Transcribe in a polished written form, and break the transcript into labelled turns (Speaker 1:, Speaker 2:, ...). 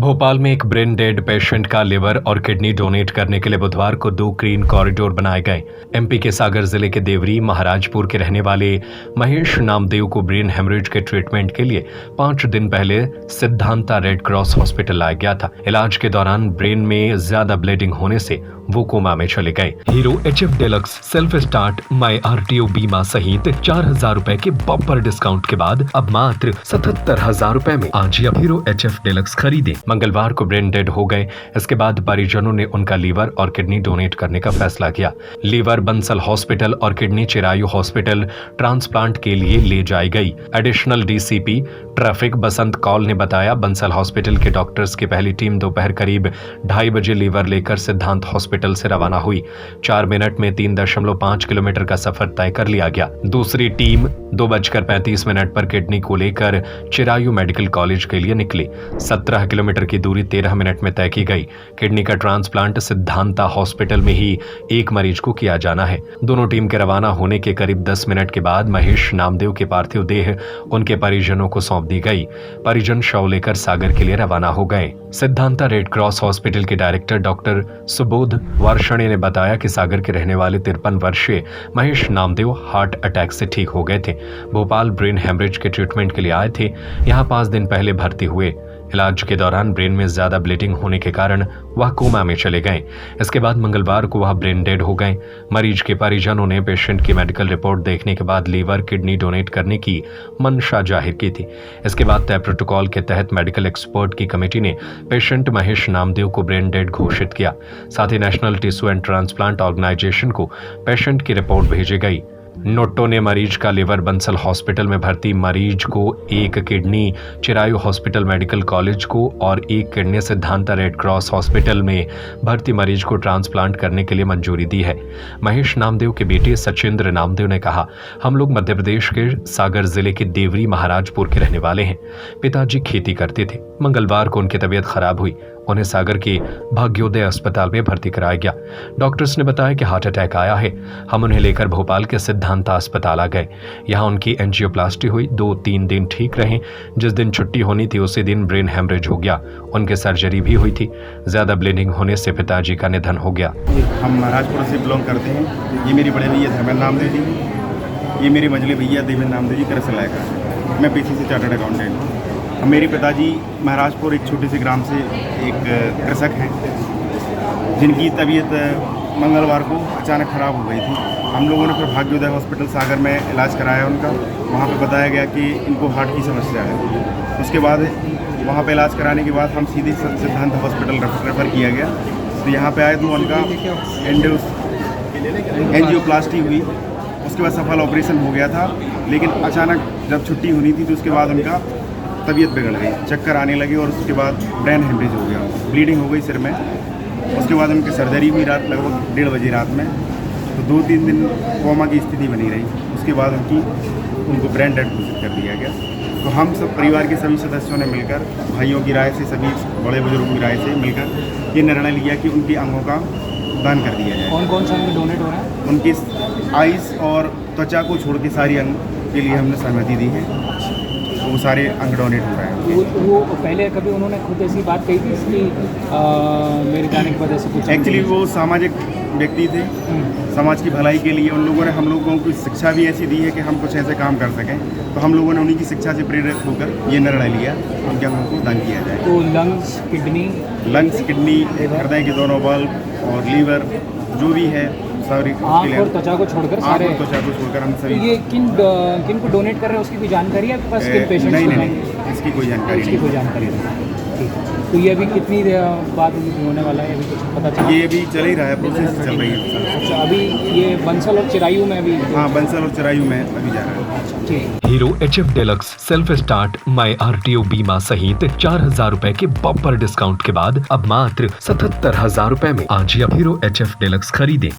Speaker 1: भोपाल में एक brain dead patient का लिवर और किडनी डोनेट करने के लिए बुधवार को 2 ग्रीन कॉरिडोर बनाए गए। एमपी के सागर जिले के देवरी महाराजपुर के रहने वाले महेश नामदेव को ब्रेन हेमरेज के ट्रीटमेंट के लिए 5 दिन पहले सिद्धांता रेड क्रॉस हॉस्पिटल लाया गया था। इलाज के दौरान ब्रेन में ज्यादा ब्लीडिंग होने से वो कोमा में चले गए। Hero HF deluxe self start my RTO बीमा सहित 4,000 रुपए के बम्पर डिस्काउंट के बाद अब मात्र 77,000 रुपए में आज ही हीरो HF डेलक्स खरीदें। मंगलवार को ब्रेन डेड हो गए। इसके बाद परिजनों ने उनका लीवर और किडनी डोनेट करने का फैसला किया। लीवर बंसल हॉस्पिटल और किडनी चिरायु हॉस्पिटल ट्रांसप्लांट के लिए ले जाई गई। एडिशनल DCP ट्रैफिक बसंत कौल ने बताया, बंसल हॉस्पिटल के डॉक्टर्स की पहली टीम दोपहर करीब 2:30 बजे लीवर लेकर सिद्धांत हॉस्पिटल से रवाना हुई। 4 मिनट में 3.5 किलोमीटर का सफर तय कर लिया गया। दूसरी टीम 2:35 पर किडनी को लेकर चिरायु मेडिकल कॉलेज के लिए निकली। 17 किलोमीटर की दूरी 13 मिनट में तय की गई। किडनी का ट्रांसप्लांट सिद्धांता हॉस्पिटल में ही एक मरीज को किया जाना है। दोनों टीम के रवाना होने के करीब 10 मिनट के बाद महेश नामदेव के पार्थिव देह उनके परिजनों को सौंप दी गई। परिजन शव लेकर सागर के लिए रवाना हो गए। सिद्धांता रेड क्रॉस हॉस्पिटल के डायरेक्टर डॉक्टर सुबोध वार्षणे ने बताया कि सागर के रहने वाले 53 वर्षीय महेश नामदेव हार्ट अटैक से ठीक हो गए थे। भोपाल ब्रेन हेमरेज के ट्रीटमेंट के लिए आए थे। यहाँ 5 दिन पहले भर्ती हुए। इलाज के दौरान ब्रेन में ज्यादा ब्लीडिंग होने के कारण वह कोमा में चले गए। इसके बाद मंगलवार को वह ब्रेन डेड हो गए। मरीज के परिजनों ने पेशेंट की मेडिकल रिपोर्ट देखने के बाद लीवर किडनी डोनेट करने की मंशा जाहिर की थी। इसके बाद तय प्रोटोकॉल के तहत मेडिकल एक्सपर्ट की कमेटी ने पेशेंट महेश नामदेव को ब्रेन डेड घोषित किया। साथ ही national tissue and transplant organisation को पेशेंट की रिपोर्ट भेजी गई। नोटो ने मरीज का लिवर बंसल हॉस्पिटल में भर्ती मरीज को, 1 kidney Chirayu hospital medical college को और 1 kidney Siddhanta red cross hospital में भर्ती मरीज को ट्रांसप्लांट करने के लिए मंजूरी दी है। महेश नामदेव के बेटे सचिंद्र नामदेव ने कहा, हम लोग मध्य प्रदेश के सागर जिले के देवरी महाराजपुर के रहने वाले हैं। पिताजी खेती करते थे। मंगलवार को उनकी तबीयत खराब हुई। उन्हें सागर के भाग्योदय अस्पताल में भर्ती कराया गया। डॉक्टर्स ने बताया कि हार्ट अटैक आया है। हम उन्हें लेकर भोपाल के सिद्धांता अस्पताल आ गए। यहाँ उनकी एंजियोप्लास्टी हुई। 2-3 दिन ठीक रहे। जिस दिन छुट्टी होनी थी उसी दिन ब्रेन हेमरेज हो गया। उनके सर्जरी भी हुई थी। ज्यादा ब्लीडिंग होने से पिताजी का निधन हो गया।
Speaker 2: हम महाराजपुर से बिलोंग करते हैं। ये मेरी बड़े भैया धर्मेंद्र नामदेव जी, ये मेरे मझले भैया देवेंद्र नामदेव जी करसलाय का। मैं पेशे से चार्टर्ड अकाउंटेंट हूँ। मेरे पिताजी महाराजपुर एक छोटे से ग्राम से एक कृषक हैं, जिनकी तबीयत मंगलवार को अचानक ख़राब हो गई थी। हम लोगों ने फिर भाग्योदय हॉस्पिटल सागर में इलाज कराया उनका। वहाँ पे बताया गया कि इनको हार्ट की समस्या है। उसके बाद वहाँ पे इलाज कराने के बाद हम सीधे सिद्धांत हॉस्पिटल रेफ़र किया गया। तो यहाँ पे आए तो उनका एंजियोप्लास्टी हुई। उसके बाद सफल ऑपरेशन हो गया था, लेकिन अचानक जब छुट्टी होनी थी तो उसके बाद उनका तबीयत बिगड़ गई, चक्कर आने लगे और उसके बाद ब्रेन हेमरेज हो गया, ब्लीडिंग हो गई सिर में। उसके बाद उनकी सर्जरी हुई रात लगभग 1:30 बजे रात में। तो 2-3 दिन कोमा की स्थिति बनी रही। उसके बाद उनको ब्रेन डेड घोषित कर दिया गया। तो हम सब परिवार के सभी सदस्यों ने मिलकर, भाइयों की राय से, सभी बड़े बुजुर्गों की राय से मिलकर ये निर्णय लिया कि उनकी अंगों का दान कर दिया जाए।
Speaker 3: कौन कौन सा अंग डोनेट हो रहा है?
Speaker 2: उनकी आइस और त्वचा को छोड़ के सारी अंग के लिए हमने सहमति दी है। तो वो सारे अंग डोनेट हो रहे हैं।
Speaker 3: वो पहले कभी उन्होंने खुद ऐसी बात कही थी इसकी मेरे जाने के बाद ऐसे कुछ?
Speaker 2: एक्चुअली वो सामाजिक व्यक्ति थे। समाज की भलाई के लिए उन लोगों ने हम लोगों को शिक्षा भी ऐसी दी है कि हम कुछ ऐसे काम कर सकें। तो हम लोगों ने उन्हीं की शिक्षा से प्रेरित होकर ये निर्णय लिया उनके अंगों को दान किया जाए।
Speaker 3: तो लंग्स, किडनी,
Speaker 2: हृदय के दोनों बल्ब और लीवर जो भी है सारी,
Speaker 3: आँख और त्वचा को छोड़कर सारे,
Speaker 2: त्वचा को छोड़कर हम सभी।
Speaker 3: ये किन को डोनेट कर रहे हैं उसकी कोई जानकारी है आपके पास? किन पेशेंट्स?
Speaker 2: नहीं, इसकी कोई जानकारी
Speaker 3: नहीं। ठीक है। तो ये अभी कितनी बाद होने वाला है, अभी कुछ पता चला?
Speaker 2: ये अभी चल ही रहा है, प्रोसेस चल रही है।
Speaker 3: अच्छा, अभी ये बंसल और चिरायु में अभी?
Speaker 2: हाँ, बंसल और चिरायु में अभी जा रहा है।
Speaker 3: अच्छा, ठीक।
Speaker 1: Hero HF deluxe self start my RTO बीमा सहित 4,000 रुपए के बम्पर डिस्काउंट के बाद अब मात्र 77,000 रुपए में आज ही हीरो HF डेलक्स खरीदें।